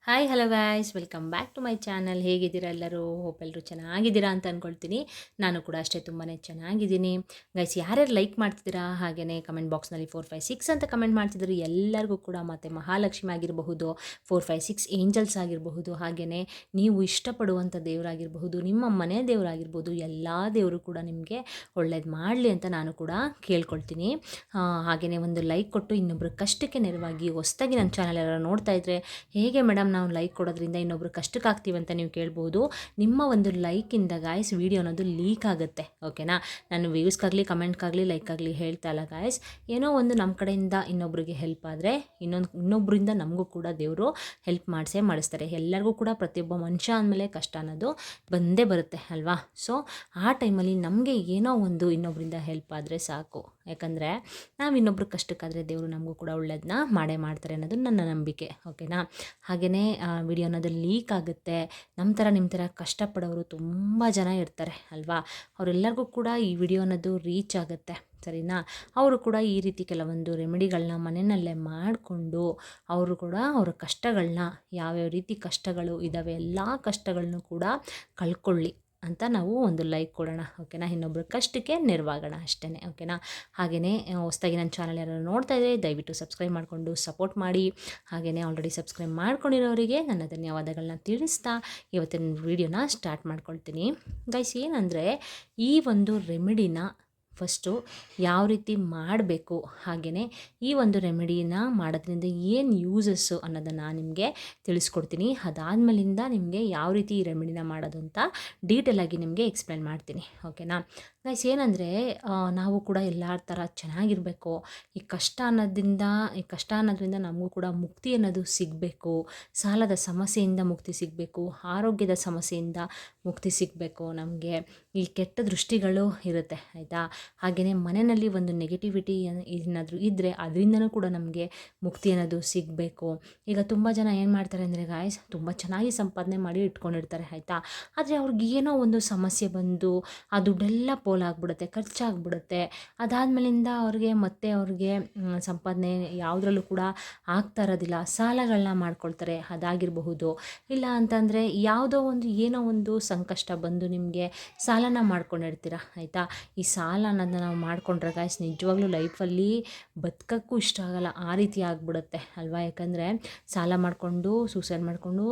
Hi hello guys, welcome back to my channel. ಹೇಗಿದ್ದೀರಾ ಎಲ್ಲರೂ? Hope ಎಲ್ಲರೂ ಚೆನ್ನಾಗಿದ್ದೀರಾ ಅಂತ ಅಂದ್ಕೊಳ್ತೀನಿ. ನಾನು ಕೂಡ ಅಷ್ಟೇ ತುಂಬಾ ಚೆನ್ನಾಗಿದ್ದೀನಿ. ಗೈಸ್, ಯಾರ್ಯಾರು ಲೈಕ್ ಮಾಡ್ತಿದ್ದೀರಾ, ಹಾಗೆಯೇ ಕಮೆಂಟ್ ಬಾಕ್ಸ್ನಲ್ಲಿ 456 ಅಂತ ಕಮೆಂಟ್ ಮಾಡ್ತಿದ್ರು ಎಲ್ಲರಿಗೂ ಕೂಡ, ಮತ್ತು ಮಹಾಲಕ್ಷ್ಮಿ ಆಗಿರಬಹುದು, 456 ಏಂಜಲ್ಸ್ ಆಗಿರಬಹುದು, ಹಾಗೆಯೇ ನೀವು ಇಷ್ಟಪಡುವಂಥ ದೇವರಾಗಿರಬಹುದು, ನಿಮ್ಮ ಮನೆ ದೇವರಾಗಿರ್ಬೋದು, ಎಲ್ಲ ದೇವರು ಕೂಡ ನಿಮಗೆ ಒಳ್ಳೇದು ಮಾಡಲಿ ಅಂತ ನಾನು ಕೂಡ ಕೇಳ್ಕೊಳ್ತೀನಿ. ಹಾಗೆಯೇ ಒಂದು ಲೈಕ್ ಕೊಟ್ಟು ಇನ್ನೊಬ್ಬರು ಕಷ್ಟಕ್ಕೆ ನೆರವಾಗಿ ಹೊಸ್ದಾಗಿ ನನ್ನ ಚಾನಲ್ ಎಲ್ಲ ನೋಡ್ತಾ ಇದ್ದರೆ, ಹೇಗೆ ಮೇಡಮ್ ನಾವು ಲೈಕ್ ಕೊಡೋದ್ರಿಂದ ಇನ್ನೊಬ್ರು ಕಷ್ಟಕ್ಕಾಗ್ತೀವಿ ಅಂತ ನೀವು ಕೇಳ್ಬೋದು. ನಿಮ್ಮ ಒಂದು ಲೈಕಿಂದ ಗಾಯ್ಸ್ ವಿಡಿಯೋ ಅನ್ನೋದು ಲೀಕ್ ಆಗುತ್ತೆ, ಓಕೆನಾ? ನಾನು ವ್ಯೂಸ್ಗಾಗಲಿ ಕಮೆಂಟ್ಗಾಗಲಿ ಲೈಕಾಗಲಿ ಹೇಳ್ತಾ ಇಲ್ಲ ಗಾಯ್ಸ್. ಏನೋ ಒಂದು ನಮ್ಮ ಕಡೆಯಿಂದ ಇನ್ನೊಬ್ರಿಗೆ ಹೆಲ್ಪ್ ಆದರೆ ಇನ್ನೊಬ್ಬರಿಂದ ನಮಗೂ ಕೂಡ ದೇವರು ಹೆಲ್ಪ್ ಮಾಡಿಸ್ತಾರೆ. ಎಲ್ಲರಿಗೂ ಕೂಡ ಪ್ರತಿಯೊಬ್ಬ ಮನುಷ್ಯ ಅಂದಮೇಲೆ ಕಷ್ಟ ಅನ್ನೋದು ಬಂದೇ ಬರುತ್ತೆ ಅಲ್ವಾ? ಸೊ ಆ ಟೈಮಲ್ಲಿ ನಮಗೆ ಏನೋ ಒಂದು ಇನ್ನೊಬ್ಬರಿಂದ ಹೆಲ್ಪ್ ಆದರೆ ಸಾಕು. ಯಾಕಂದರೆ ನಾವು ಇನ್ನೊಬ್ರು ಕಷ್ಟಕ್ಕಾದರೆ ದೇವರು ನಮಗೂ ಕೂಡ ಒಳ್ಳೇದನ್ನ ಮಾಡ್ತಾರೆ ಅನ್ನೋದು ನನ್ನ ನಂಬಿಕೆ, ಓಕೆನಾ? ಹಾಗೆಯೇ ವಿಡಿಯೋ ಅನ್ನೋದು ಲೀಕ್ ಆಗುತ್ತೆ. ನಮ್ಮ ಥರ ನಿಮ್ಮ ಥರ ಕಷ್ಟಪಡೋರು ತುಂಬ ಜನ ಇರ್ತಾರೆ ಅಲ್ವಾ? ಅವರೆಲ್ಲರಿಗೂ ಕೂಡ ಈ ವಿಡಿಯೋ ಅನ್ನೋದು ರೀಚ್ ಆಗುತ್ತೆ, ಸರಿನಾ? ಅವರು ಕೂಡ ಈ ರೀತಿ ಕೆಲವೊಂದು ರೆಮಿಡಿಗಳನ್ನ ಮನೆಯಲ್ಲೇ ಮಾಡಿಕೊಂಡು ಅವರು ಕೂಡ ಅವರ ಕಷ್ಟಗಳನ್ನ, ಯಾವ್ಯಾವ ರೀತಿ ಕಷ್ಟಗಳು ಇದ್ದಾವೆ ಎಲ್ಲ ಕಷ್ಟಗಳನ್ನು ಕೂಡ ಕಳ್ಕೊಳ್ಳಿ ಅಂತ ನಾವು ಒಂದು ಲೈಕ್ ಕೊಡೋಣ, ಓಕೆನಾ? ಇನ್ನೊಬ್ಬರ ಕಷ್ಟಕ್ಕೆ ನೆರವಾಗೋಣ ಅಷ್ಟೇ, ಓಕೆನಾ? ಹಾಗೆಯೇ ಹೊಸದಾಗಿ ನನ್ನ ಚಾನಲ್ ಯಾರು ನೋಡ್ತಾ ಇದ್ದರೆ ದಯವಿಟ್ಟು ಸಬ್ಸ್ಕ್ರೈಬ್ ಮಾಡಿಕೊಂಡು ಸಪೋರ್ಟ್ ಮಾಡಿ. ಹಾಗೆಯೇ ಆಲ್ರೆಡಿ ಸಬ್ಸ್ಕ್ರೈಬ್ ಮಾಡ್ಕೊಂಡಿರೋರಿಗೆ ನನ್ನ ಧನ್ಯವಾದಗಳನ್ನ ತಿಳಿಸ್ತಾ ಇವತ್ತಿನ ವಿಡಿಯೋನ ಸ್ಟಾರ್ಟ್ ಮಾಡ್ಕೊಳ್ತೀನಿ. ಗೈಸ್, ಏನಂದರೆ ಈ ಒಂದು ರೆಮಿಡಿನ ಫಸ್ಟು ಯಾವ ರೀತಿ ಮಾಡಬೇಕು, ಹಾಗೆಯೇ ಈ ಒಂದು ರೆಮಿಡಿನ ಮಾಡೋದ್ರಿಂದ ಏನು ಯೂಸಸ್ಸು ಅನ್ನೋದನ್ನು ನಿಮಗೆ ತಿಳಿಸ್ಕೊಡ್ತೀನಿ. ಅದಾದಮೇಲಿಂದ ನಿಮಗೆ ಯಾವ ರೀತಿ ಈ ರೆಮಿಡಿನ ಮಾಡೋದು ಅಂತ ಡೀಟೇಲಾಗಿ ನಿಮಗೆ ಎಕ್ಸ್ಪ್ಲೇನ್ ಮಾಡ್ತೀನಿ, ಓಕೆನಾ? ಗೈಸ್, ಏನಂದರೆ ನಾವು ಕೂಡ ಎಲ್ಲರ ಥರ ಚೆನ್ನಾಗಿರಬೇಕು. ಈ ಕಷ್ಟ ಅನ್ನೋದ್ರಿಂದ ನಮಗೂ ಕೂಡ ಮುಕ್ತಿ ಅನ್ನೋದು ಸಿಗಬೇಕು. ಸಾಲದ ಸಮಸ್ಯೆಯಿಂದ ಮುಕ್ತಿ ಸಿಗಬೇಕು, ಆರೋಗ್ಯದ ಸಮಸ್ಯೆಯಿಂದ ಮುಕ್ತಿ ಸಿಗಬೇಕು. ನಮಗೆ ಈ ಕೆಟ್ಟ ದೃಷ್ಟಿಗಳು ಇರುತ್ತೆ, ಆಯಿತಾ? ಹಾಗೆಯೇ ಮನೆಯಲ್ಲಿ ಒಂದು ನೆಗೆಟಿವಿಟಿ ಏನಾದರೂ ಇದ್ದರೆ ಅದರಿಂದನೂ ಕೂಡ ನಮಗೆ ಮುಕ್ತಿ ಅನ್ನೋದು ಸಿಗಬೇಕು. ಈಗ ತುಂಬ ಜನ ಏನು ಮಾಡ್ತಾರೆ ಅಂದರೆ ಗಾಯ್ಸ್, ತುಂಬ ಚೆನ್ನಾಗಿ ಸಂಪಾದನೆ ಮಾಡಿ ಇಟ್ಕೊಂಡಿರ್ತಾರೆ, ಆಯಿತಾ? ಆದರೆ ಅವ್ರಿಗೆ ಏನೋ ಒಂದು ಸಮಸ್ಯೆ ಬಂದು ಆ ದುಡ್ಡೆಲ್ಲ ಪೋಲಾಗ್ಬಿಡುತ್ತೆ, ಖರ್ಚಾಗ್ಬಿಡುತ್ತೆ. ಅದಾದಮೇಲಿಂದ ಅವ್ರಿಗೆ ಸಂಪಾದನೆ ಯಾವುದ್ರಲ್ಲೂ ಕೂಡ ಆಗ್ತಾ ಇರೋದಿಲ್ಲ. ಸಾಲಗಳನ್ನ ಮಾಡ್ಕೊಳ್ತಾರೆ, ಅದಾಗಿರಬಹುದು. ಇಲ್ಲ ಅಂತಂದರೆ ಯಾವುದೋ ಒಂದು ಏನೋ ಒಂದು ಸಂಕಷ್ಟ ಬಂದು ನಿಮಗೆ ಸಾಲನ ಮಾಡ್ಕೊಂಡಿರ್ತೀರ, ಆಯಿತಾ? ಈ ಸಾಲ ಅನ್ನೋದನ್ನ ನಾವು ಮಾಡ್ಕೊಂಡ್ರೆ ಗಾಯ್ಸ್ ನಿಜವಾಗ್ಲೂ ಲೈಫಲ್ಲಿ ಬದುಕೋಕ್ಕೂ ಇಷ್ಟ ಆಗಲ್ಲ, ಆ ರೀತಿ ಆಗಿಬಿಡುತ್ತೆ ಅಲ್ವಾ? ಯಾಕಂದರೆ ಸಾಲ ಮಾಡಿಕೊಂಡು ಸೂಸೈಡ್ ಮಾಡಿಕೊಂಡು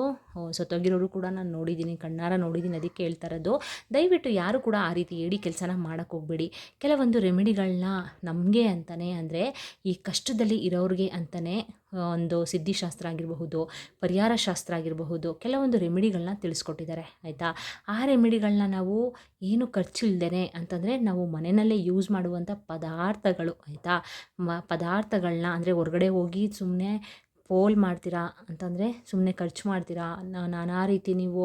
ಸತ್ತೋಗಿರೋರು ಕೂಡ ನಾನು ನೋಡಿದ್ದೀನಿ, ಕಣ್ಣಾರ ನೋಡಿದ್ದೀನಿ. ಅದಕ್ಕೆ ಹೇಳ್ತಾ ಇರೋದು, ದಯವಿಟ್ಟು ಯಾರು ಕೂಡ ಆ ರೀತಿ ಹೇಳಿ ಕೆಲಸನ ಮಾಡೋಕ್ಕೆ ಹೋಗಬೇಡಿ. ಕೆಲವೊಂದು ರೆಮಿಡಿಗಳನ್ನ ನಮಗೆ ಅಂತಲೇ, ಅಂದರೆ ಈ ಕಷ್ಟದಲ್ಲಿ ಇರೋರಿಗೆ ಅಂತಲೇ ಒಂದು ಸಿದ್ಧಿಶಾಸ್ತ್ರ ಆಗಿರಬಹುದು, ಪರಿಹಾರ ಶಾಸ್ತ್ರ ಆಗಿರಬಹುದು, ಕೆಲವೊಂದು ರೆಮಿಡಿಗಳನ್ನ ತಿಳಿಸ್ಕೊಟ್ಟಿದ್ದಾರೆ, ಆಯಿತಾ? ಆ ರೆಮಿಡಿಗಳನ್ನ ನಾವು ಏನು ಖರ್ಚಿಲ್ದೇ ಅಂತಂದರೆ ನಾವು ಮನೆಯಲ್ಲೇ ಯೂಸ್ ಮಾಡುವಂಥ ಪದಾರ್ಥಗಳು, ಆಯಿತಾ? ಪದಾರ್ಥಗಳನ್ನ, ಅಂದರೆ ಹೊರಗಡೆ ಹೋಗಿ ಸುಮ್ಮನೆ ಪೋಲ್ ಮಾಡ್ತೀರಾ ಅಂತಂದರೆ ಸುಮ್ಮನೆ ಖರ್ಚು ಮಾಡ್ತೀರಾ, ನಾನಾ ರೀತಿ ನೀವು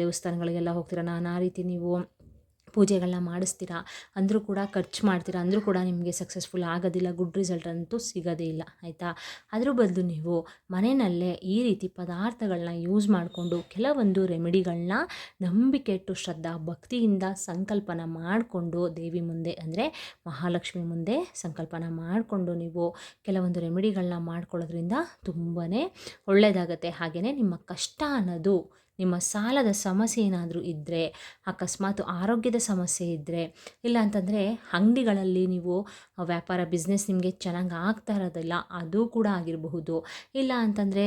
ದೇವಸ್ಥಾನಗಳಿಗೆಲ್ಲ ಹೋಗ್ತೀರಾ, ನಾನಾ ರೀತಿ ನೀವು ಪೂಜೆಗಳನ್ನ ಮಾಡಿಸ್ತೀರಾ ಅಂದರೂ ಕೂಡ, ಖರ್ಚು ಮಾಡ್ತೀರಾ ಅಂದರೂ ಕೂಡ ನಿಮಗೆ ಸಕ್ಸಸ್ಫುಲ್ ಆಗೋದಿಲ್ಲ, ಗುಡ್ ರಿಸಲ್ಟ್ ಅಂತೂ ಸಿಗೋದೇ ಇಲ್ಲ, ಆಯಿತಾ? ಅದ್ರ ಬದಲು ನೀವು ಮನೆಯಲ್ಲೇ ಈ ರೀತಿ ಪದಾರ್ಥಗಳನ್ನ ಯೂಸ್ ಮಾಡಿಕೊಂಡು ಕೆಲವೊಂದು ರೆಮಿಡಿಗಳನ್ನ ನಂಬಿಕೆ ಇಟ್ಟು ಶ್ರದ್ಧಾ ಭಕ್ತಿಯಿಂದ ಸಂಕಲ್ಪನ ಮಾಡಿಕೊಂಡು ದೇವಿ ಮುಂದೆ, ಅಂದರೆ ಮಹಾಲಕ್ಷ್ಮಿ ಮುಂದೆ ಸಂಕಲ್ಪನ ಮಾಡಿಕೊಂಡು ನೀವು ಕೆಲವೊಂದು ರೆಮಿಡಿಗಳನ್ನ ಮಾಡ್ಕೊಳ್ಳೋದ್ರಿಂದ ತುಂಬಾ ಒಳ್ಳೆಯದಾಗತ್ತೆ. ಹಾಗೆಯೇ ನಿಮ್ಮ ಕಷ್ಟ ಅನ್ನೋದು, ನಿಮ್ಮ ಸಾಲದ ಸಮಸ್ಯೆ ಏನಾದರೂ ಇದ್ದರೆ, ಅಕಸ್ಮಾತ್ ಆರೋಗ್ಯದ ಸಮಸ್ಯೆ ಇದ್ದರೆ, ಇಲ್ಲ ಅಂತಂದರೆ ಅಂಗಡಿಗಳಲ್ಲಿ ನೀವು ವ್ಯಾಪಾರ ಬಿಸ್ನೆಸ್ ನಿಮಗೆ ಚೆನ್ನಾಗಿ ಆಗ್ತಾ ಇರೋದಿಲ್ಲ, ಅದು ಕೂಡ ಆಗಿರಬಹುದು. ಇಲ್ಲ ಅಂತಂದರೆ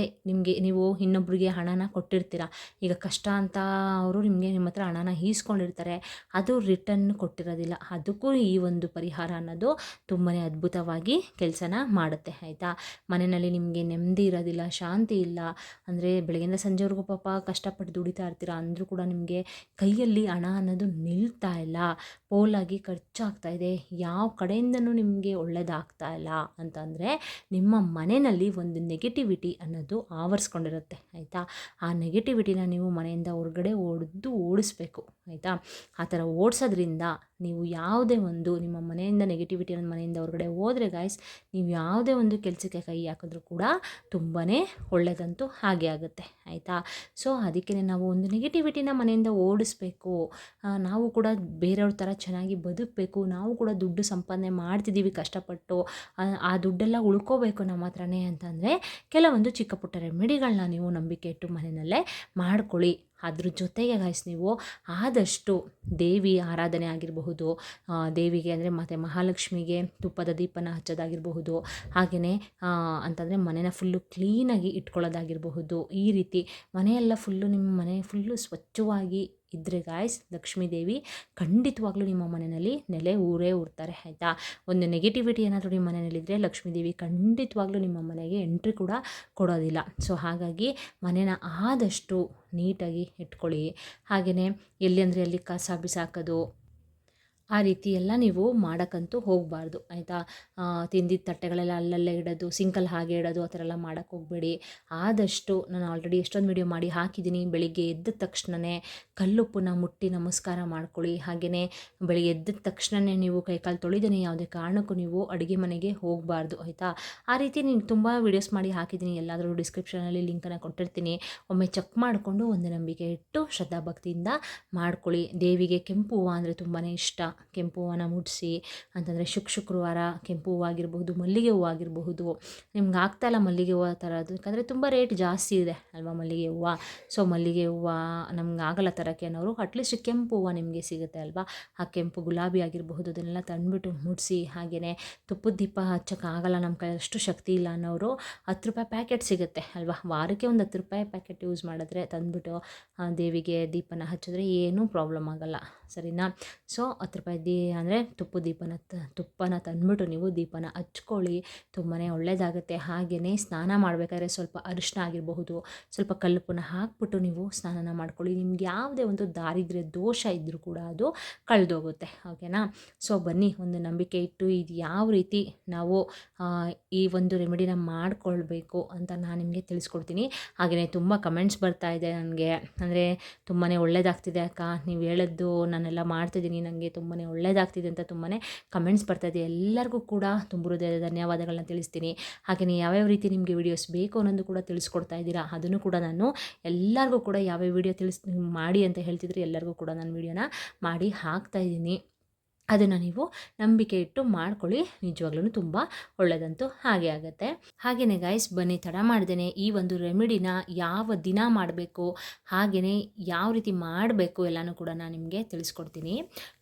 ನೀವು ಇನ್ನೊಬ್ಬರಿಗೆ ಹಣನ ಕೊಟ್ಟಿರ್ತೀರ, ಈಗ ಕಷ್ಟ ಅಂತ ಅವರು ನಿಮ್ಮ ಹತ್ರ ಹಣನ ಈಸ್ಕೊಂಡಿರ್ತಾರೆ, ಅದು ರಿಟರ್ನ್ ಕೊಟ್ಟಿರೋದಿಲ್ಲ, ಅದಕ್ಕೂ ಈ ಒಂದು ಪರಿಹಾರ ಅನ್ನೋದು ತುಂಬಾ ಅದ್ಭುತವಾಗಿ ಕೆಲಸನ ಮಾಡುತ್ತೆ, ಆಯಿತಾ? ಮನೆಯಲ್ಲಿ ನಿಮಗೆ ನೆಮ್ಮದಿ ಇರೋದಿಲ್ಲ, ಶಾಂತಿ ಇಲ್ಲ, ಅಂದರೆ ಬೆಳಗ್ಗೆಯಿಂದ ಸಂಜೆವರೆಗೂ ಪಾಪ ಕಷ್ಟಪಟ್ಟು ದುಡಿತಾ ಇರ್ತೀರ, ಅಂದರೂ ಕೂಡ ನಿಮಗೆ ಕೈಯಲ್ಲಿ ಹಣ ಅನ್ನೋದು ನಿಲ್ತಾ ಇಲ್ಲ, ಪೋಲಾಗಿ ಖರ್ಚಾಗ್ತಾ ಇದೆ, ಯಾವ ಕಡೆಯಿಂದನೂ ನಿಮಗೆ ಒಳ್ಳೆಯದಾಗ್ತಾ ಇಲ್ಲ ಅಂತಂದರೆ ನಿಮ್ಮ ಮನೆಯಲ್ಲಿ ಒಂದು ನೆಗೆಟಿವಿಟಿ ಅನ್ನೋದು ಆವರಿಸ್ಕೊಂಡಿರುತ್ತೆ, ಆಯಿತಾ? ಆ ನೆಗೆಟಿವಿಟಿನ ನೀವು ಮನೆಯಿಂದ ಹೊರಗಡೆ ಓಡಿಸ್ಬೇಕು, ಆಯಿತಾ? ಆ ಥರ ಓಡಿಸೋದ್ರಿಂದ ನೀವು ಯಾವುದೇ ಒಂದು ನಿಮ್ಮ ಮನೆಯಿಂದ ನೆಗೆಟಿವಿಟಿ ಅನ್ನೋ ಮನೆಯಿಂದ ಹೊರಗಡೆ ಹೋದರೆ ಗಾಯ್ಸ್, ನೀವು ಯಾವುದೇ ಒಂದು ಕೆಲಸಕ್ಕೆ ಕೈ ಹಾಕಿದ್ರೂ ಕೂಡ ತುಂಬಾ ಒಳ್ಳೆಯದಂತೂ ಹಾಗೆ ಆಗುತ್ತೆ ಆಯಿತಾ. ಸೊ ಅದಕ್ಕೆ ನಾವು ಒಂದು ನೆಗೆಟಿವಿಟಿನ ಮನೆಯಿಂದ ಓಡಿಸ್ಬೇಕು, ನಾವು ಕೂಡ ಬೇರೆಯವ್ರ ಥರ ಚೆನ್ನಾಗಿ ಬದುಕಬೇಕು, ನಾವು ಕೂಡ ದುಡ್ಡು ಸಂಪಾದನೆ ಮಾಡ್ತಿದ್ದೀವಿ ಕಷ್ಟಪಟ್ಟು, ಆ ದುಡ್ಡೆಲ್ಲ ಉಳ್ಕೋಬೇಕು ನಮ್ಮ ಹತ್ರನೇ ಅಂತಂದರೆ ಕೆಲವೊಂದು ಚಿಕ್ಕ ಪುಟ್ಟ ರೆಮಿಡಿಗಳನ್ನ ನೀವು ನಂಬಿಕೆ ಇಟ್ಟು ಮನೆಯಲ್ಲೇ ಮಾಡ್ಕೊಳ್ಳಿ. ಅದ್ರ ಜೊತೆಗೆ ಗಾಯ್ಸ್, ನೀವು ಆದಷ್ಟು ದೇವಿ ಆರಾಧನೆ ಆಗಿರಬಹುದು, ದೇವಿಗೆ ಅಂದರೆ ಮತ್ತು ಮಹಾಲಕ್ಷ್ಮಿಗೆ ತುಪ್ಪದ ದೀಪನ ಹಚ್ಚೋದಾಗಿರಬಹುದು, ಹಾಗೆಯೇ ಅಂತಂದರೆ ಮನೆನ ಫುಲ್ಲು ಕ್ಲೀನಾಗಿ ಇಟ್ಕೊಳ್ಳೋದಾಗಿರಬಹುದು. ಈ ರೀತಿ ಮನೆಯೆಲ್ಲ ಫುಲ್ಲು ನಿಮ್ಮ ಮನೆ ಫುಲ್ಲು ಸ್ವಚ್ಛವಾಗಿ ಇದ್ದರೆ ಗಾಯ್ಸ್, ಲಕ್ಷ್ಮೀ ದೇವಿ ಖಂಡಿತವಾಗ್ಲೂ ನಿಮ್ಮ ಮನೆಯಲ್ಲಿ ನೆಲೆ ಊರ್ತಾರೆ ಆಯಿತಾ. ಒಂದು ನೆಗೆಟಿವಿಟಿ ಏನಾದರೂ ನಿಮ್ಮ ಮನೆಯಲ್ಲಿದ್ದರೆ ಲಕ್ಷ್ಮೀ ದೇವಿ ಖಂಡಿತವಾಗ್ಲೂ ನಿಮ್ಮ ಮನೆಗೆ ಎಂಟ್ರಿ ಕೂಡ ಕೊಡೋದಿಲ್ಲ. ಸೊ ಹಾಗಾಗಿ ಮನೇನ ಆದಷ್ಟು ನೀಟಾಗಿ ಇಟ್ಕೊಳ್ಳಿ. ಹಾಗೆಯೇ ಎಲ್ಲಿ ಅಂದರೆ ಎಲ್ಲಿ ಕಸ ಬಿಸಾಕೋದು ಆ ರೀತಿ ಎಲ್ಲ ನೀವು ಮಾಡೋಕ್ಕಂತೂ ಹೋಗಬಾರ್ದು ಆಯಿತಾ. ತಿಂದಿದ್ದ ತಟ್ಟೆಗಳೆಲ್ಲ ಅಲ್ಲಲ್ಲೇ ಇಡೋದು, ಸಿಂಕಲ್ಲಿ ಹಾಗೆ ಇಡೋದು, ಆ ಥರ ಎಲ್ಲ ಮಾಡೋಕ್ಕೆ ಹೋಗಬೇಡಿ. ಆದಷ್ಟು ನಾನು ಆಲ್ರೆಡಿ ಎಷ್ಟೊಂದು ವಿಡಿಯೋ ಮಾಡಿ ಹಾಕಿದ್ದೀನಿ. ಬೆಳಿಗ್ಗೆ ಎದ್ದ ತಕ್ಷಣವೇ ಕಲ್ಲುಪ್ಪನ್ನ ಮುಟ್ಟಿ ನಮಸ್ಕಾರ ಮಾಡ್ಕೊಳ್ಳಿ. ಹಾಗೆಯೇ ಬೆಳಿಗ್ಗೆ ಎದ್ದ ತಕ್ಷಣವೇ ನೀವು ಕೈಕಾಲು ತೊಳಿದೇನೆ ಯಾವುದೇ ಕಾರಣಕ್ಕೂ ನೀವು ಅಡುಗೆ ಮನೆಗೆ ಹೋಗಬಾರ್ದು ಆಯಿತಾ. ಆ ರೀತಿ ನೀನು ತುಂಬ ವೀಡಿಯೋಸ್ ಮಾಡಿ ಹಾಕಿದ್ದೀನಿ, ಎಲ್ಲಾದರೂ ಡಿಸ್ಕ್ರಿಪ್ಷನಲ್ಲಿ ಲಿಂಕನ್ನು ಕೊಟ್ಟಿರ್ತೀನಿ. ಒಮ್ಮೆ ಚೆಕ್ ಮಾಡಿಕೊಂಡು ಒಂದು ನಂಬಿಕೆ ಇಟ್ಟು ಶ್ರದ್ಧಾಭಕ್ತಿಯಿಂದ ಮಾಡ್ಕೊಳ್ಳಿ. ದೇವಿಗೆ ಕೆಂಪು ಹೂವು ಅಂದರೆ ತುಂಬಾ ಇಷ್ಟ. ಕೆಂಪು ಹೂವನ್ನ ಮುಡಿಸಿ ಅಂತಂದರೆ ಶುಕ್ರವಾರ ಕೆಂಪು ಹೂವು ಆಗಿರಬಹುದು, ಮಲ್ಲಿಗೆ ಹೂವು ಆಗಿರಬಹುದು. ನಿಮ್ಗೆ ಆಗ್ತಾಯಿಲ್ಲ ಮಲ್ಲಿಗೆ ಹೂವು ಥರದ್ದು, ಯಾಕಂದರೆ ತುಂಬ ರೇಟ್ ಜಾಸ್ತಿ ಇದೆ ಅಲ್ವಾ ಮಲ್ಲಿಗೆ ಹೂವು. ಸೊ ಮಲ್ಲಿಗೆ ಹೂವು ನಮ್ಗೆ ಆಗಲ್ಲ ತರೋಕ್ಕೆ ಅನ್ನೋರು ಅಟ್ಲೀಸ್ಟ್ ಕೆಂಪು ಹೂವು ನಿಮಗೆ ಸಿಗುತ್ತೆ ಅಲ್ವಾ, ಆ ಕೆಂಪು ಗುಲಾಬಿ ಆಗಿರಬಹುದು, ಅದನ್ನೆಲ್ಲ ತಂದುಬಿಟ್ಟು ಮುಡಿಸಿ. ಹಾಗೆಯೇ ತುಪ್ಪದ ದೀಪ ಹಚ್ಚೋಕ್ಕಾಗಲ್ಲ, ನಮ್ಮ ಕೈ ಅಷ್ಟು ಶಕ್ತಿ ಇಲ್ಲ ಅನ್ನೋರು 10 ರೂಪಾಯಿ ಪ್ಯಾಕೆಟ್ ಸಿಗುತ್ತೆ ಅಲ್ವಾ, ವಾರಕ್ಕೆ ಒಂದು 10 ರೂಪಾಯಿ ಪ್ಯಾಕೆಟ್ ಯೂಸ್ ಮಾಡಿದ್ರೆ ತಂದುಬಿಟ್ಟು ದೇವಿಗೆ ದೀಪನ ಹಚ್ಚಿದ್ರೆ ಏನೂ ಪ್ರಾಬ್ಲಮ್ ಆಗೋಲ್ಲ, ಸರಿನಾ. ಸೊ 10 ರೂಪಾಯಿ ಅಂದರೆ ತುಪ್ಪನ ತಂದುಬಿಟ್ಟು ನೀವು ದೀಪನ ಹಚ್ಕೊಳ್ಳಿ, ತುಂಬಾ ಒಳ್ಳೆಯದಾಗುತ್ತೆ. ಹಾಗೆಯೇ ಸ್ನಾನ ಮಾಡಬೇಕಾದ್ರೆ ಸ್ವಲ್ಪ ಅರಿಶಿನ ಆಗಿರಬಹುದು, ಸ್ವಲ್ಪ ಕಲ್ಲುಪ್ಪನ್ನ ಹಾಕ್ಬಿಟ್ಟು ನೀವು ಸ್ನಾನ ಮಾಡ್ಕೊಳ್ಳಿ. ನಿಮ್ಗೆ ಯಾವುದೇ ಒಂದು ದಾರಿದ್ರ್ಯ ದೋಷ ಇದ್ದರೂ ಕೂಡ ಅದು ಕಳೆದೋಗುತ್ತೆ, ಓಕೆನಾ. ಸೊ ಬನ್ನಿ ಒಂದು ನಂಬಿಕೆ ಇಟ್ಟು ಇದು ಯಾವ ರೀತಿ ನಾವು ಈ ಒಂದು ರೆಮಿಡಿನ ಮಾಡ್ಕೊಳ್ಬೇಕು ಅಂತ ನಾನು ನಿಮಗೆ ತಿಳಿಸ್ಕೊಡ್ತೀನಿ. ಹಾಗೆಯೇ ತುಂಬ ಕಮೆಂಟ್ಸ್ ಬರ್ತಾ ಇದೆ ನನಗೆ, ಅಂದರೆ ತುಂಬಾ ಒಳ್ಳೆಯದಾಗ್ತಿದೆ ಅಕ್ಕ, ನೀವು ಹೇಳಿದ್ದು ನಾನೆಲ್ಲ ಮಾಡ್ತಿದ್ದೀನಿ, ನನಗೆ ತುಂಬಾ ಒಳ್ಳೆಯದಾಗ್ತಿದೆ ಅಂತ ತುಂಬಾ ಕಮೆಂಟ್ಸ್ ಬರ್ತಾಯಿದೆ. ಎಲ್ಲರಿಗೂ ಕೂಡ ತುಂಬ ಹೃದಯದ ಧನ್ಯವಾದಗಳನ್ನ ತಿಳಿಸ್ತೀನಿ. ಹಾಗೆಯೇ ಯಾವ್ಯಾವ ರೀತಿ ನಿಮಗೆ ವೀಡಿಯೋಸ್ ಬೇಕು ಅನ್ನೋದು ಕೂಡ ತಿಳಿಸ್ಕೊಡ್ತಾ ಇದ್ದೀರಾ, ಅದನ್ನು ಕೂಡ ನಾನು ಎಲ್ಲರಿಗೂ ಕೂಡ ಯಾವ್ಯಾವ ವೀಡಿಯೋ ಮಾಡಿ ಅಂತ ಹೇಳ್ತಿದ್ರೆ ಎಲ್ಲರಿಗೂ ಕೂಡ ನಾನು ವೀಡಿಯೋನ ಮಾಡಿ ಹಾಕ್ತಾಯಿದ್ದೀನಿ. ಅದನ್ನು ನೀವು ನಂಬಿಕೆ ಇಟ್ಟು ಮಾಡ್ಕೊಳ್ಳಿ, ನಿಜವಾಗ್ಲೂ ತುಂಬ ಒಳ್ಳೆಯದಂತೂ ಹಾಗೆ ಆಗುತ್ತೆ. ಹಾಗೆಯೇ ಗೈಸ್ ಬನ್ನಿ ತಡ ಮಾಡ್ದೇನೆ ಈ ಒಂದು ರೆಮಿಡಿನ ಯಾವ ದಿನ ಮಾಡಬೇಕು, ಹಾಗೆಯೇ ಯಾವ ರೀತಿ ಮಾಡಬೇಕು ಎಲ್ಲನೂ ಕೂಡ ನಾನು ನಿಮಗೆ ತಿಳಿಸ್ಕೊಡ್ತೀನಿ.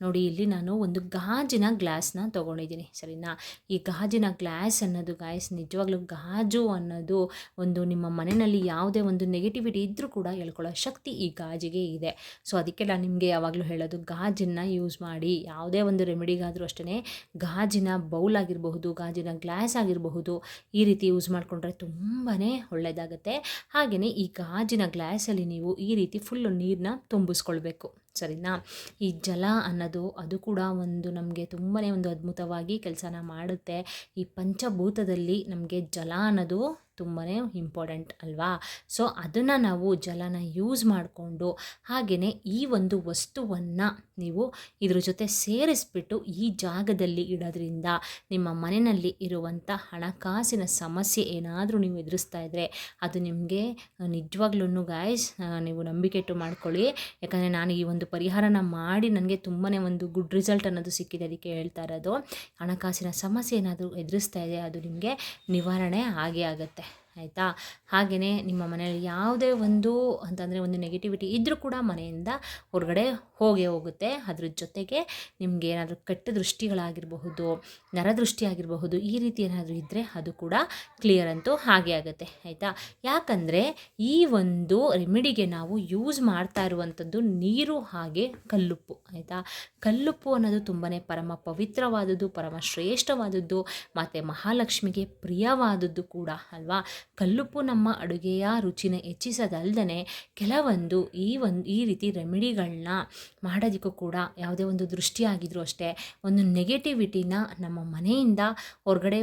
ನೋಡಿ, ಇಲ್ಲಿ ನಾನು ಒಂದು ಗಾಜಿನ ಗ್ಲಾಸ್ನ ತೊಗೊಂಡಿದ್ದೀನಿ, ಸರಿನಾ. ಈ ಗಾಜಿನ ಗ್ಲಾಸ್ ಅನ್ನೋದು ಗೈಸ್, ನಿಜವಾಗ್ಲೂ ಗಾಜು ಅನ್ನೋದು ಒಂದು ನಿಮ್ಮ ಮನೆಯಲ್ಲಿ ಯಾವುದೇ ಒಂದು ನೆಗೆಟಿವಿಟಿ ಇದ್ದರೂ ಕೂಡ ಹೇಳ್ಕೊಳ್ಳೋ ಶಕ್ತಿ ಈ ಗಾಜಿಗೆ ಇದೆ. ಸೊ ಅದಕ್ಕೆ ನಾನು ನಿಮಗೆ ಯಾವಾಗಲೂ ಹೇಳೋದು, ಗಾಜನ್ನು ಯೂಸ್ ಮಾಡಿ. ಯಾವುದೇ ಒಂದು ರೆಮಿಡಿಗಾದರೂ ಅಷ್ಟೇ ಗಾಜಿನ ಬೌಲ್ ಆಗಿರಬಹುದು, ಗಾಜಿನ ಗ್ಲಾಸ್ ಆಗಿರಬಹುದು, ಈ ರೀತಿ ಯೂಸ್ ಮಾಡಿಕೊಂಡ್ರೆ ತುಂಬಾ ಒಳ್ಳೆಯದಾಗುತ್ತೆ. ಹಾಗೆಯೇ ಈ ಗಾಜಿನ ಗ್ಲಾಸಲ್ಲಿ ನೀವು ಈ ರೀತಿ ಫುಲ್ಲು ನೀರನ್ನ ತುಂಬಿಸ್ಕೊಳ್ಬೇಕು, ಸರಿನಾ. ಈ ಜಲ ಅನ್ನೋದು ಅದು ಕೂಡ ಒಂದು ನಮಗೆ ತುಂಬಾ ಒಂದು ಅದ್ಭುತವಾಗಿ ಕೆಲಸನ ಮಾಡುತ್ತೆ. ಈ ಪಂಚಭೂತದಲ್ಲಿ ನಮಗೆ ಜಲ ಅನ್ನೋದು ತುಂಬಾ ಇಂಪಾರ್ಟೆಂಟ್ ಅಲ್ವಾ. ಸೊ ಅದನ್ನು ನಾವು ಜಲನ ಯೂಸ್ ಮಾಡಿಕೊಂಡು ಹಾಗೆಯೇ ಈ ಒಂದು ವಸ್ತುವನ್ನು ನೀವು ಇದ್ರ ಜೊತೆ ಸೇರಿಸ್ಬಿಟ್ಟು ಈ ಜಾಗದಲ್ಲಿ ಇಡೋದ್ರಿಂದ ನಿಮ್ಮ ಮನೆಯಲ್ಲಿ ಇರುವಂಥ ಹಣಕಾಸಿನ ಸಮಸ್ಯೆ ಏನಾದರೂ ನೀವು ಎದುರಿಸ್ತಾ ಇದ್ದರೆ ಅದು ನಿಮಗೆ ನಿಜವಾಗ್ಲೂ ಗಾಯ್ಸ್ ನೀವು ನಂಬಿಕೆ ಇಟ್ಟು ಮಾಡ್ಕೊಳ್ಳಿ. ಯಾಕಂದರೆ ನಾನು ಈ ಒಂದು ಪರಿಹಾರನ ಮಾಡಿ ನನಗೆ ತುಂಬಾ ಒಂದು ಗುಡ್ ರಿಸಲ್ಟ್ ಅನ್ನೋದು ಸಿಕ್ಕಿದೆ. ಅದಕ್ಕೆ ಹೇಳ್ತಾ ಇರೋದು, ಹಣಕಾಸಿನ ಸಮಸ್ಯೆ ಏನಾದರೂ ಎದುರಿಸ್ತಾ ಇದೆ ಅದು ನಿಮಗೆ ನಿವಾರಣೆ ಆಗೇ ಆಗುತ್ತೆ ಆಯಿತಾ. ಹಾಗೆಯೇ ನಿಮ್ಮ ಮನೆಯಲ್ಲಿ ಯಾವುದೇ ಒಂದು ಅಂತಂದರೆ ಒಂದು ನೆಗೆಟಿವಿಟಿ ಇದ್ದರೂ ಕೂಡ ಮನೆಯಿಂದ ಹೊರಗಡೆ ಹೋಗುತ್ತೆ. ಅದ್ರ ಜೊತೆಗೆ ನಿಮಗೆ ಏನಾದರೂ ಕೆಟ್ಟ ದೃಷ್ಟಿಗಳಾಗಿರಬಹುದು, ನರದೃಷ್ಟಿ ಆಗಿರಬಹುದು, ಈ ರೀತಿ ಏನಾದರೂ ಇದ್ದರೆ ಅದು ಕೂಡ ಕ್ಲಿಯರ್ ಅಂತೂ ಹಾಗೆ ಆಗುತ್ತೆ ಆಯಿತಾ. ಯಾಕಂದರೆ ಈ ಒಂದು ರೆಮಿಡಿಗೆ ನಾವು ಯೂಸ್ ಮಾಡ್ತಾ ಇರುವಂಥದ್ದು ನೀರು ಹಾಗೆ ಕಲ್ಲುಪ್ಪು ಆಯಿತಾ. ಕಲ್ಲುಪ್ಪು ಅನ್ನೋದು ತುಂಬಾ ಪರಮ ಪವಿತ್ರವಾದದ್ದು, ಪರಮ ಶ್ರೇಷ್ಠವಾದದ್ದು, ಮತ್ತು ಮಹಾಲಕ್ಷ್ಮಿಗೆ ಪ್ರಿಯವಾದದ್ದು ಕೂಡ ಅಲ್ವಾ. ಕಲ್ಲುಪ್ಪು ನಮ್ಮ ಅಡುಗೆಯ ರುಚಿನ ಹೆಚ್ಚಿಸೋದಲ್ದೇ ಕೆಲವೊಂದು ಈ ರೀತಿ ರೆಮಿಡಿಗಳನ್ನ ಮಾಡೋದಕ್ಕೂ ಕೂಡ ಯಾವುದೇ ಒಂದು ದೃಷ್ಟಿಯಾಗಿದ್ರೂ ಅಷ್ಟೇ, ಒಂದು ನೆಗೆಟಿವಿಟಿನ ನಮ್ಮ ಮನೆಯಿಂದ ಹೊರಗಡೆ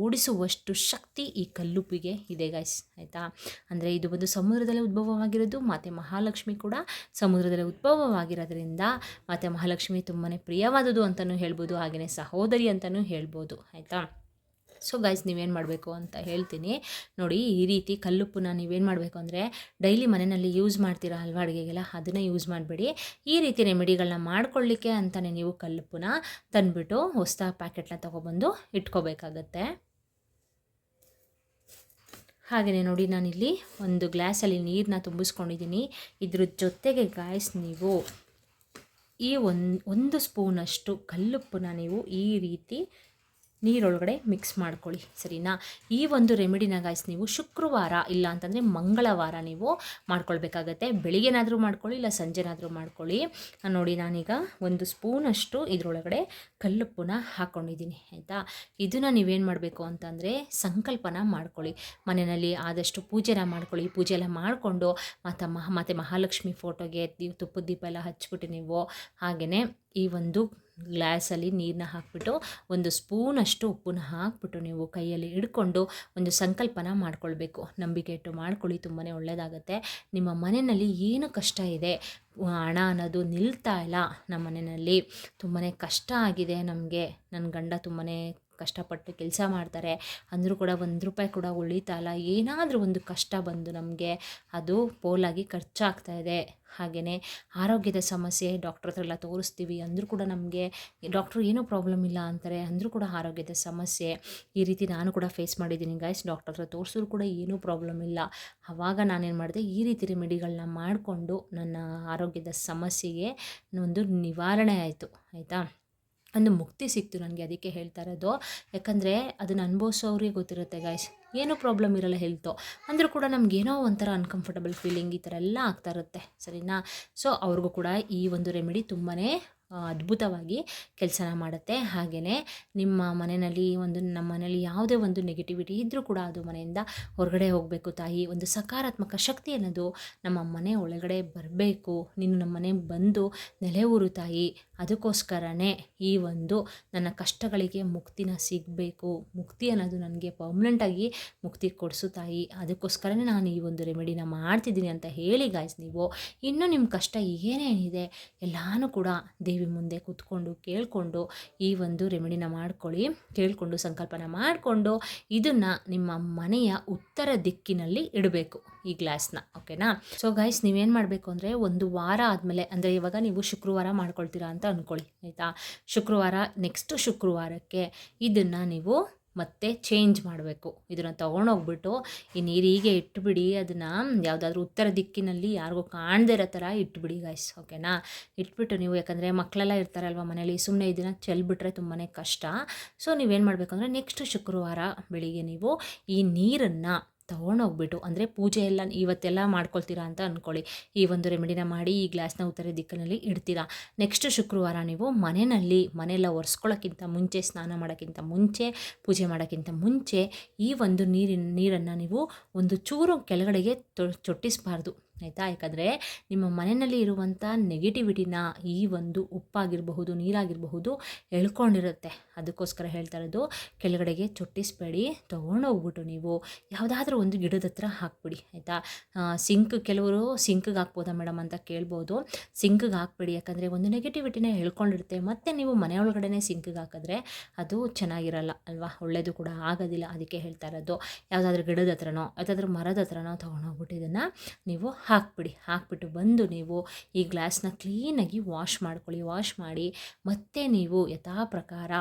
ಓಡಿಸುವಷ್ಟು ಶಕ್ತಿ ಈ ಕಲ್ಲುಪ್ಪಿಗೆ ಇದೆ ಗೈಸ್, ಆಯಿತಾ. ಅಂದರೆ ಇದು ಒಂದು ಸಮುದ್ರದಲ್ಲೇ ಉದ್ಭವವಾಗಿರೋದು, ಮತ್ತು ಮಹಾಲಕ್ಷ್ಮಿ ಕೂಡ ಸಮುದ್ರದಲ್ಲೇ ಉದ್ಭವವಾಗಿರೋದ್ರಿಂದ ಮತ್ತು ಮಹಾಲಕ್ಷ್ಮಿ ತುಂಬಾ ಪ್ರಿಯವಾದುದು ಅಂತಲೂ ಹೇಳ್ಬೋದು, ಹಾಗೆಯೇ ಸಹೋದರಿ ಅಂತಲೂ ಹೇಳ್ಬೋದು, ಆಯಿತಾ. ಸೊ ಗೈಸ್, ನೀವೇನು ಮಾಡಬೇಕು ಅಂತ ಹೇಳ್ತೀನಿ ನೋಡಿ. ಈ ರೀತಿ ಕಲ್ಲುಪ್ಪನ್ನ ನೀವೇನು ಮಾಡಬೇಕು ಅಂದರೆ ಡೈಲಿ ಮನೆಯಲ್ಲಿ ಯೂಸ್ ಮಾಡ್ತೀರಾ ಅಲ್ವಾ ಅಡುಗೆಗೆಲ್ಲ, ಅದನ್ನು ಯೂಸ್ ಮಾಡಬೇಡಿ. ಈ ರೀತಿ ರೆಮಿಡಿಗಳನ್ನ ಮಾಡ್ಕೊಳ್ಳಿಕ್ಕೆ ಅಂತಲೇ ನೀವು ಕಲ್ಲುಪ್ಪನ್ನ ತಂದುಬಿಟ್ಟು ಹೊಸ ಪ್ಯಾಕೆಟ್ನ ತೊಗೊಬಂದು ಇಟ್ಕೋಬೇಕಾಗತ್ತೆ. ಹಾಗೆಯೇ ನೋಡಿ, ನಾನಿಲ್ಲಿ ಒಂದು ಗ್ಲಾಸಲ್ಲಿ ನೀರನ್ನ ತುಂಬಿಸ್ಕೊಂಡಿದ್ದೀನಿ. ಇದ್ರ ಜೊತೆಗೆ ಗಾಯ್ಸ್, ನೀವು ಈ ಒಂದು ಸ್ಪೂನಷ್ಟು ಕಲ್ಲುಪ್ಪನ್ನ ನೀವು ಈ ರೀತಿ ನೀರೊಳಗಡೆ ಮಿಕ್ಸ್ ಮಾಡ್ಕೊಳ್ಳಿ, ಸರಿನಾ. ಈ ಒಂದು ರೆಮಿಡಿನ ಗಾಯ್ಸ್ ನೀವು ಶುಕ್ರವಾರ ಇಲ್ಲ ಅಂತಂದರೆ ಮಂಗಳವಾರ ನೀವು ಮಾಡ್ಕೊಳ್ಬೇಕಾಗತ್ತೆ. ಬೆಳಿಗ್ಗೆನಾದರೂ ಮಾಡ್ಕೊಳ್ಳಿ, ಇಲ್ಲ ಸಂಜೆನಾದರೂ ಮಾಡ್ಕೊಳ್ಳಿ. ನೋಡಿ, ನಾನೀಗ ಒಂದು ಸ್ಪೂನಷ್ಟು ಇದರೊಳಗಡೆ ಕಲ್ಲುಪ್ಪನ್ನ ಹಾಕ್ಕೊಂಡಿದ್ದೀನಿ, ಆಯಿತಾ. ಇದನ್ನು ನೀವೇನು ಮಾಡಬೇಕು ಅಂತಂದರೆ ಸಂಕಲ್ಪನ ಮಾಡ್ಕೊಳ್ಳಿ. ಮನೆಯಲ್ಲಿ ಆದಷ್ಟು ಪೂಜೆನ ಮಾಡ್ಕೊಳ್ಳಿ. ಪೂಜೆ ಎಲ್ಲ ಮಾಡಿಕೊಂಡು ಮತ್ತು ಮಹಾಲಕ್ಷ್ಮಿ ಫೋಟೋಗೆ ತುಪ್ಪದ ದೀಪ ಎಲ್ಲ ಹಚ್ಬಿಟ್ಟು ನೀವು ಹಾಗೆಯೇ ಈ ಒಂದು ಗ್ಲಾಸಲ್ಲಿ ನೀರನ್ನ ಹಾಕಿಬಿಟ್ಟು ಒಂದು ಸ್ಪೂನಷ್ಟು ಉಪ್ಪನ್ನ ಹಾಕ್ಬಿಟ್ಟು ನೀವು ಕೈಯಲ್ಲಿ ಹಿಡ್ಕೊಂಡು ಒಂದು ಸಂಕಲ್ಪನ ಮಾಡ್ಕೊಳ್ಬೇಕು. ನಂಬಿಕೆ ಇಟ್ಟು ಮಾಡ್ಕೊಳ್ಳಿ, ತುಂಬಾ ಒಳ್ಳೆಯದಾಗುತ್ತೆ. ನಿಮ್ಮ ಮನೆಯಲ್ಲಿ ಏನು ಕಷ್ಟ ಇದೆ, ಹಣ ಅನ್ನೋದು ನಿಲ್ತಾ ಇಲ್ಲ, ನಮ್ಮ ಮನೆಯಲ್ಲಿ ತುಂಬಾ ಕಷ್ಟ ಆಗಿದೆ, ನಮಗೆ ನನ್ನ ಗಂಡ ತುಂಬಾ ಕಷ್ಟಪಟ್ಟು ಕೆಲಸ ಮಾಡ್ತಾರೆ ಅಂದರೂ ಕೂಡ ₹1 ಕೂಡ ಉಳಿತಾ ಇಲ್ಲ, ಏನಾದರೂ ಒಂದು ಕಷ್ಟ ಬಂದು ನಮಗೆ ಅದು ಪೋಲಾಗಿ ಖರ್ಚಾಗ್ತಾಯಿದೆ. ಹಾಗೆಯೇ ಆರೋಗ್ಯದ ಸಮಸ್ಯೆ, ಡಾಕ್ಟ್ರ್ ಹತ್ರ ಎಲ್ಲ ತೋರಿಸ್ತೀವಿ ಅಂದರೂ ಕೂಡ ನಮಗೆ ಡಾಕ್ಟ್ರು ಏನೂ ಪ್ರಾಬ್ಲಮ್ ಇಲ್ಲ ಅಂತಾರೆ, ಅಂದರೂ ಕೂಡ ಆರೋಗ್ಯದ ಸಮಸ್ಯೆ. ಈ ರೀತಿ ನಾನು ಕೂಡ ಫೇಸ್ ಮಾಡಿದ್ದೀನಿ ಗೈಸ್. ಡಾಕ್ಟ್ರ್ ಹತ್ರ ತೋರಿಸಿದ್ರು ಕೂಡ ಏನೂ ಪ್ರಾಬ್ಲಮ್ ಇಲ್ಲ. ಆವಾಗ ನಾನೇನು ಮಾಡಿದೆ, ಈ ರೀತಿ ರೆಮಿಡಿಗಳನ್ನ ಮಾಡಿಕೊಂಡು ನನ್ನ ಆರೋಗ್ಯದ ಸಮಸ್ಯೆಗೆ ಒಂದು ನಿವಾರಣೆ ಆಯಿತು, ಆಯಿತಾ. ಒಂದು ಮುಕ್ತಿ ಸಿಕ್ತು ನನಗೆ, ಅದಕ್ಕೆ ಹೇಳ್ತಾ ಇರೋದು. ಯಾಕಂದರೆ ಅದನ್ನು ಅನುಭವಿಸೋರಿಗೆ ಗೊತ್ತಿರುತ್ತೆ ಗಾಯ್ಸ್. ಏನೂ ಪ್ರಾಬ್ಲಮ್ ಇರೋಲ್ಲ ಹೆಲ್ತು, ಅಂದರೂ ಕೂಡ ನಮಗೇನೋ ಒಂಥರ ಅನ್ಕಂಫರ್ಟಬಲ್ ಫೀಲಿಂಗ್ ಈ ಥರ ಎಲ್ಲ ಆಗ್ತಾ ಇರುತ್ತೆ, ಸರಿನಾ. ಸೊ ಅವ್ರಿಗೂ ಕೂಡ ಈ ಒಂದು ರೆಮಿಡಿ ತುಂಬಾ ಅದ್ಭುತವಾಗಿ ಕೆಲಸನ ಮಾಡುತ್ತೆ. ಹಾಗೆಯೇ ನಿಮ್ಮ ಮನೆಯಲ್ಲಿ ನಮ್ಮ ಮನೆಯಲ್ಲಿ ಯಾವುದೇ ಒಂದು ನೆಗೆಟಿವಿಟಿ ಇದ್ದರೂ ಕೂಡ ಅದು ಮನೆಯಿಂದ ಹೊರಗಡೆ ಹೋಗಬೇಕು ತಾಯಿ. ಒಂದು ಸಕಾರಾತ್ಮಕ ಶಕ್ತಿ ಅನ್ನೋದು ನಮ್ಮ ಮನೆ ಒಳಗಡೆ ಬರಬೇಕು. ನೀನು ನಮ್ಮ ಮನೆಗೆ ಬಂದು ನೆಲೆ ಊರು ತಾಯಿ, ಅದಕ್ಕೋಸ್ಕರನೇ ಈ ಒಂದು ನನ್ನ ಕಷ್ಟಗಳಿಗೆ ಮುಕ್ತಿನ ಸಿಗಬೇಕು, ಮುಕ್ತಿ ಅನ್ನೋದು ನನಗೆ ಪರ್ಮನೆಂಟಾಗಿ ಮುಕ್ತಿ ಕೊಡಿಸು ತಾಯಿ, ಅದಕ್ಕೋಸ್ಕರನೇ ನಾನು ಈ ಒಂದು ರೆಮಿಡಿನ ಮಾಡ್ತಿದ್ದೀನಿ ಅಂತ ಹೇಳಿ ಗಾಯ್ಸ್. ನೀವು ಇನ್ನೂ ನಿಮ್ಮ ಕಷ್ಟ ಏನೇನಿದೆ ಎಲ್ಲನೂ ಕೂಡ ದೇವಿ ಮುಂದೆ ಕೂತ್ಕೊಂಡು ಕೇಳಿಕೊಂಡು ಈ ಒಂದು ರೆಮಿಡಿನ ಮಾಡ್ಕೊಳ್ಳಿ. ಕೇಳಿಕೊಂಡು ಸಂಕಲ್ಪನ ಮಾಡಿಕೊಂಡು ಇದನ್ನು ನಿಮ್ಮ ಮನೆಯ ಉತ್ತರ ದಿಕ್ಕಿನಲ್ಲಿ ಇಡಬೇಕು ಈ ಗ್ಲಾಸ್ನ, ಓಕೆನಾ. ಸೊ ಗೈಸ್, ನೀವೇನು ಮಾಡಬೇಕು ಅಂದರೆ ಒಂದು ವಾರ ಆದಮೇಲೆ, ಅಂದರೆ ಇವಾಗ ನೀವು ಶುಕ್ರವಾರ ಮಾಡ್ಕೊಳ್ತೀರಾ ಅಂತ ಅಂದ್ಕೊಳ್ಳಿ, ಆಯಿತಾ. ಶುಕ್ರವಾರ, ನೆಕ್ಸ್ಟ್ ಶುಕ್ರವಾರಕ್ಕೆ ಇದನ್ನು ನೀವು ಮತ್ತೆ ಚೇಂಜ್ ಮಾಡಬೇಕು. ಇದನ್ನು ತೊಗೊಂಡೋಗ್ಬಿಟ್ಟು ಈ ನೀರಿಗೆ ಇಟ್ಬಿಡಿ. ಅದನ್ನು ಯಾವುದಾದ್ರೂ ಉತ್ತರ ದಿಕ್ಕಿನಲ್ಲಿ ಯಾರಿಗೂ ಕಾಣದೇ ಇರೋ ಥರ ಇಟ್ಬಿಡಿ ಗೈಸ್, ಓಕೆನಾ. ಇಟ್ಬಿಟ್ಟು ನೀವು, ಯಾಕಂದರೆ ಮಕ್ಕಳೆಲ್ಲ ಇರ್ತಾರಲ್ವ ಮನೇಲಿ, ಸುಮ್ಮನೆ ಇದನ್ನು ಚೆಲ್ಬಿಟ್ರೆ ತುಂಬಾ ಕಷ್ಟ. ಸೊ ನೀವೇನು ಮಾಡಬೇಕು ಅಂದರೆ ನೆಕ್ಸ್ಟ್ ಶುಕ್ರವಾರ ಬೆಳಿಗ್ಗೆ ನೀವು ಈ ನೀರನ್ನು ತೊಗೊಂಡೋಗ್ಬಿಟ್ಟು, ಅಂದರೆ ಪೂಜೆ ಎಲ್ಲ ಇವತ್ತೆಲ್ಲ ಮಾಡ್ಕೊಳ್ತೀರಾ ಅಂತ ಅಂದ್ಕೊಳ್ಳಿ, ಈ ಒಂದು ರೆಮಿಡಿನ ಮಾಡಿ ಈ ಗ್ಲಾಸ್ನ ಉತ್ತರ ದಿಕ್ಕಿನಲ್ಲಿ ಇಡ್ತೀರಾ. ನೆಕ್ಸ್ಟ್ ಶುಕ್ರವಾರ ನೀವು ಮನೆಯೆಲ್ಲ ಒರೆಸ್ಕೊಳ್ಳೋಕ್ಕಿಂತ ಮುಂಚೆ, ಸ್ನಾನ ಮಾಡೋಕ್ಕಿಂತ ಮುಂಚೆ, ಪೂಜೆ ಮಾಡೋಕ್ಕಿಂತ ಮುಂಚೆ ಈ ಒಂದು ನೀರನ್ನು ನೀವು ಒಂದು ಚೂರು ಕೆಳಗಡೆಗೆ ಚೊಟ್ಟಿಸಬಾರ್ದು, ಆಯಿತಾ. ಯಾಕಂದರೆ ನಿಮ್ಮ ಮನೆಯಲ್ಲಿ ಇರುವಂಥ ನೆಗೆಟಿವಿಟಿನ ಈ ಒಂದು ಉಪ್ಪಾಗಿರಬಹುದು, ನೀರಾಗಿರಬಹುದು ಎಳ್ಕೊಂಡಿರುತ್ತೆ. ಅದಕ್ಕೋಸ್ಕರ ಹೇಳ್ತಾ ಇರೋದು, ಕೆಳಗಡೆಗೆ ಚೊಟ್ಟಿಸಬೇಡಿ. ತೊಗೊಂಡೋಗ್ಬಿಟ್ಟು ನೀವು ಯಾವುದಾದ್ರೂ ಒಂದು ಗಿಡದ ಹತ್ರ ಹಾಕ್ಬಿಡಿ, ಆಯಿತಾ. ಕೆಲವರು ಸಿಂಕ್ಗೆ ಹಾಕ್ಬೋದಾ ಮೇಡಮ್ ಅಂತ ಕೇಳ್ಬೋದು. ಸಿಂಕ್ಗೆ ಹಾಕ್ಬೇಡಿ, ಯಾಕಂದರೆ ಒಂದು ನೆಗೆಟಿವಿಟಿನ ಎಳ್ಕೊಂಡಿರುತ್ತೆ. ಮತ್ತು ನೀವು ಮನೆಯೊಳಗಡೆ ಸಿಂಕ್ಗೆ ಹಾಕಿದ್ರೆ ಅದು ಚೆನ್ನಾಗಿರಲ್ಲ ಅಲ್ವಾ, ಒಳ್ಳೆಯದು ಕೂಡ ಆಗೋದಿಲ್ಲ. ಅದಕ್ಕೆ ಹೇಳ್ತಾ ಇರೋದು, ಯಾವುದಾದ್ರೂ ಗಿಡದ ಹತ್ರನೋ ಯಾವುದಾದ್ರೂ ಮರದ ಹತ್ರನೋ ತೊಗೊಂಡೋಗ್ಬಿಟ್ಟು ಇದನ್ನು ನೀವು ಹಾಕ್ಬಿಟ್ಟು ಬಂದು ನೀವು ಈ ಗ್ಲಾಸ್ನ ಕ್ಲೀನಾಗಿ ವಾಶ್ ಮಾಡ್ಕೊಳ್ಳಿ. ವಾಶ್ ಮಾಡಿ ಮತ್ತೆ ನೀವು ಯಥಾ ಪ್ರಕಾರ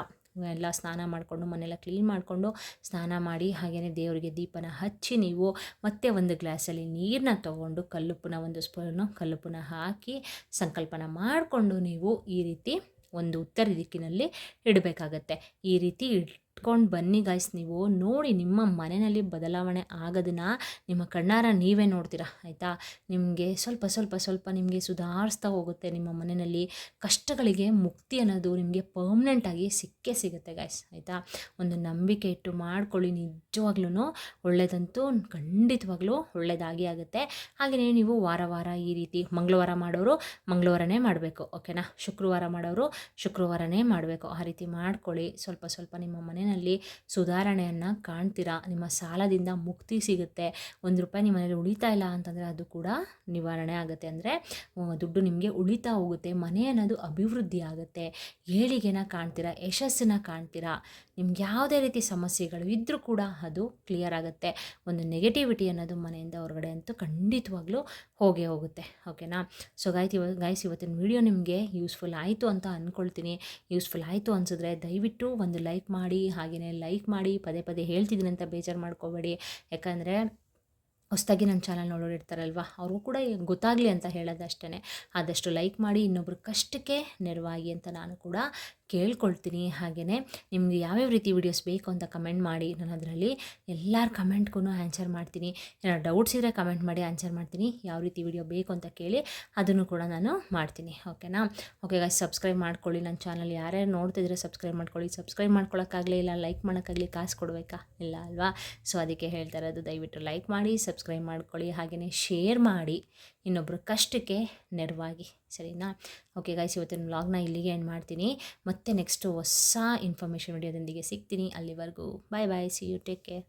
ಎಲ್ಲ ಸ್ನಾನ ಮಾಡಿಕೊಂಡು, ಮನೆಯೆಲ್ಲ ಕ್ಲೀನ್ ಮಾಡಿಕೊಂಡು ಸ್ನಾನ ಮಾಡಿ, ಹಾಗೆಯೇ ದೇವರಿಗೆ ದೀಪನ ಹಚ್ಚಿ ನೀವು ಮತ್ತೆ ಒಂದು ಗ್ಲಾಸಲ್ಲಿ ನೀರನ್ನ ತೊಗೊಂಡು ಕಲ್ಲುಪ್ಪನ್ನ ಒಂದು ಸ್ಪೂನು ಕಲ್ಲುಪ್ಪನ್ನ ಹಾಕಿ ಸಂಕಲ್ಪನ ಮಾಡಿಕೊಂಡು ನೀವು ಈ ರೀತಿ ಒಂದು ಉತ್ತರ ದಿಕ್ಕಿನಲ್ಲಿ ಇಡಬೇಕಾಗತ್ತೆ. ಈ ರೀತಿ ಇಟ್ಕೊಂಡು ಬನ್ನಿ ಗಾಯ್ಸ್. ನೀವು ನೋಡಿ ನಿಮ್ಮ ಮನೆಯಲ್ಲಿ ಬದಲಾವಣೆ ಆಗೋದನ್ನು ನಿಮ್ಮ ಕಣ್ಣಾರ ನೀವೇ ನೋಡ್ತೀರಾ ಆಯಿತಾ. ನಿಮಗೆ ಸ್ವಲ್ಪ ಸ್ವಲ್ಪ ಸ್ವಲ್ಪ ನಿಮಗೆ ಸುಧಾರಿಸ್ತಾ ಹೋಗುತ್ತೆ. ನಿಮ್ಮ ಮನೆಯಲ್ಲಿ ಕಷ್ಟಗಳಿಗೆ ಮುಕ್ತಿ ಅನ್ನೋದು ನಿಮಗೆ ಪರ್ಮನೆಂಟಾಗಿ ಸಿಕ್ಕೇ ಸಿಗುತ್ತೆ ಗಾಯ್ಸ್ ಆಯಿತಾ. ಒಂದು ನಂಬಿಕೆ ಇಟ್ಟು ಮಾಡ್ಕೊಳ್ಳಿ, ನಿಜವಾಗ್ಲೂ ಒಳ್ಳೆಯದಂತೂ ಖಂಡಿತವಾಗ್ಲೂ ಒಳ್ಳೆಯದಾಗಿ ಆಗುತ್ತೆ. ಹಾಗೆಯೇ ನೀವು ವಾರ ವಾರ ಈ ರೀತಿ ಮಂಗಳವಾರ ಮಾಡೋರು ಮಂಗಳವಾರನೇ ಮಾಡಬೇಕು, ಓಕೆನಾ. ಶುಕ್ರವಾರ ಮಾಡೋರು ಶುಕ್ರವಾರನೇ ಮಾಡಬೇಕು. ಆ ರೀತಿ ಮಾಡ್ಕೊಳ್ಳಿ. ಸ್ವಲ್ಪ ಸ್ವಲ್ಪ ನಿಮ್ಮ ಮನೆಯಲ್ಲಿ ಸುಧಾರಣೆಯನ್ನು ಕಾಣ್ತೀರಾ. ನಿಮ್ಮ ಸಾಲದಿಂದ ಮುಕ್ತಿ ಸಿಗುತ್ತೆ. ₹1 ನಿಮ್ಮ ಮನೇಲಿ ಉಳಿತಾ ಇಲ್ಲ ಅಂತಂದರೆ ಅದು ಕೂಡ ನಿವಾರಣೆ ಆಗುತ್ತೆ. ಅಂದರೆ ದುಡ್ಡು ನಿಮಗೆ ಉಳಿತಾ ಹೋಗುತ್ತೆ. ಮನೆ ಅನ್ನೋದು ಅಭಿವೃದ್ಧಿ ಆಗುತ್ತೆ. ಏಳಿಗೆನ ಕಾಣ್ತೀರಾ, ಯಶಸ್ಸನ್ನು ಕಾಣ್ತೀರಾ. ನಿಮ್ಗೆ ಯಾವುದೇ ರೀತಿ ಸಮಸ್ಯೆಗಳು ಇದ್ದರೂ ಕೂಡ ಅದು ಕ್ಲಿಯರ್ ಆಗುತ್ತೆ. ಒಂದು ನೆಗೆಟಿವಿಟಿ ಅನ್ನೋದು ಮನೆಯಿಂದ ಹೊರಗಡೆ ಅಂತೂ ಖಂಡಿತವಾಗ್ಲೂ ಹೋಗೇ ಹೋಗುತ್ತೆ, ಓಕೆನಾ. ಸೊ ಗೈಸ್ ಇವತ್ತಿನ ವಿಡಿಯೋ ನಿಮಗೆ ಯೂಸ್ಫುಲ್ ಆಯಿತು ಅಂತ ಅಂದ್ಕೊಳ್ತೀನಿ. ಯೂಸ್ಫುಲ್ ಆಯಿತು ಅನಿಸಿದ್ರೆ ದಯವಿಟ್ಟು ಒಂದು ಲೈಕ್ ಮಾಡಿ. ಹಾಗೆಯೇ ಲೈಕ್ ಮಾಡಿ, ಪದೇ ಪದೇ ಹೇಳ್ತಿದ್ದೀನಿ ಅಂತ ಬೇಜಾರು ಮಾಡ್ಕೋಬೇಡಿ. ಯಾಕಂದರೆ ಹೊಸದಾಗಿ ನನ್ನ ಚಾನಲ್ ನೋಡೋರು ಇರ್ತಾರಲ್ವ, ಅವ್ರಿಗೂ ಕೂಡ ಗೊತ್ತಾಗಲಿ ಅಂತ ಹೇಳೋದಷ್ಟೇ. ಆದಷ್ಟು ಲೈಕ್ ಮಾಡಿ, ಇನ್ನೊಬ್ರ ಕಷ್ಟಕ್ಕೆ ನೆರವಾಗಿ ಅಂತ ನಾನು ಕೂಡ ಕೇಳ್ಕೊಳ್ತೀನಿ. ಹಾಗೆಯೇ ನಿಮಗೆ ಯಾವ್ಯಾವ ರೀತಿ ವೀಡಿಯೋಸ್ ಬೇಕು ಅಂತ ಕಮೆಂಟ್ ಮಾಡಿ. ನಾನು ಅದರಲ್ಲಿ ಎಲ್ಲರ ಕಮೆಂಟ್ಗೂ ಆನ್ಸರ್ ಮಾಡ್ತೀನಿ. ಏನಾದ್ರು ಡೌಟ್ಸ್ ಇದ್ದರೆ ಕಮೆಂಟ್ ಮಾಡಿ ಆನ್ಸರ್ ಮಾಡ್ತೀನಿ. ಯಾವ ರೀತಿ ವಿಡಿಯೋ ಬೇಕು ಅಂತ ಕೇಳಿ ಅದನ್ನು ಕೂಡ ನಾನು ಮಾಡ್ತೀನಿ, ಓಕೆನಾ. ಓಕೆ ಗಾಯ್ಸ್, ಸಬ್ಸ್ಕ್ರೈಬ್ ಮಾಡ್ಕೊಳ್ಳಿ. ನನ್ನ ಚಾನಲ್ ಯಾರ್ಯಾರು ನೋಡ್ತಿದ್ರೆ ಸಬ್ಸ್ಕ್ರೈಬ್ ಮಾಡ್ಕೊಳ್ಳಿ. ಸಬ್ಸ್ಕ್ರೈಬ್ ಮಾಡ್ಕೊಳ್ಳೋಕ್ಕಾಗಲಿ ಇಲ್ಲ ಲೈಕ್ ಮಾಡೋಕ್ಕಾಗಲಿ ಕಾಸು ಕೊಡಬೇಕಾ? ಇಲ್ಲ ಅಲ್ವಾ. ಸೊ ಅದಕ್ಕೆ ಹೇಳ್ತಾ ಇರೋದು, ದಯವಿಟ್ಟು ಲೈಕ್ ಮಾಡಿ, ಸಬ್ಸ್ಕ್ರೈಬ್ ಮಾಡ್ಕೊಳ್ಳಿ. ಹಾಗೆಯೇ ಶೇರ್ ಮಾಡಿ ಇನ್ನೊಬ್ಬರು ಕಷ್ಟಕ್ಕೆ ನೆರವಾಗಿ, ಸರಿನಾ. ಓಕೆ ಗಾಯ್ಸ್, ಇವತ್ತಿನ ವ್ಲಾಗ್ನ ಇಲ್ಲಿಗೆ ಎಂಡ್ ಮಾಡ್ತೀನಿ. ಮತ್ತೆ ನೆಕ್ಸ್ಟು ಹೊಸ ಇನ್ಫಾರ್ಮೇಷನ್ ವಿಡಿಯೋದೊಂದಿಗೆ ಸಿಗ್ತೀನಿ. ಅಲ್ಲಿವರೆಗೂ ಬಾಯ್ ಬಾಯ್, ಸಿ ಯು, ಟೇಕ್ ಕೇರ್.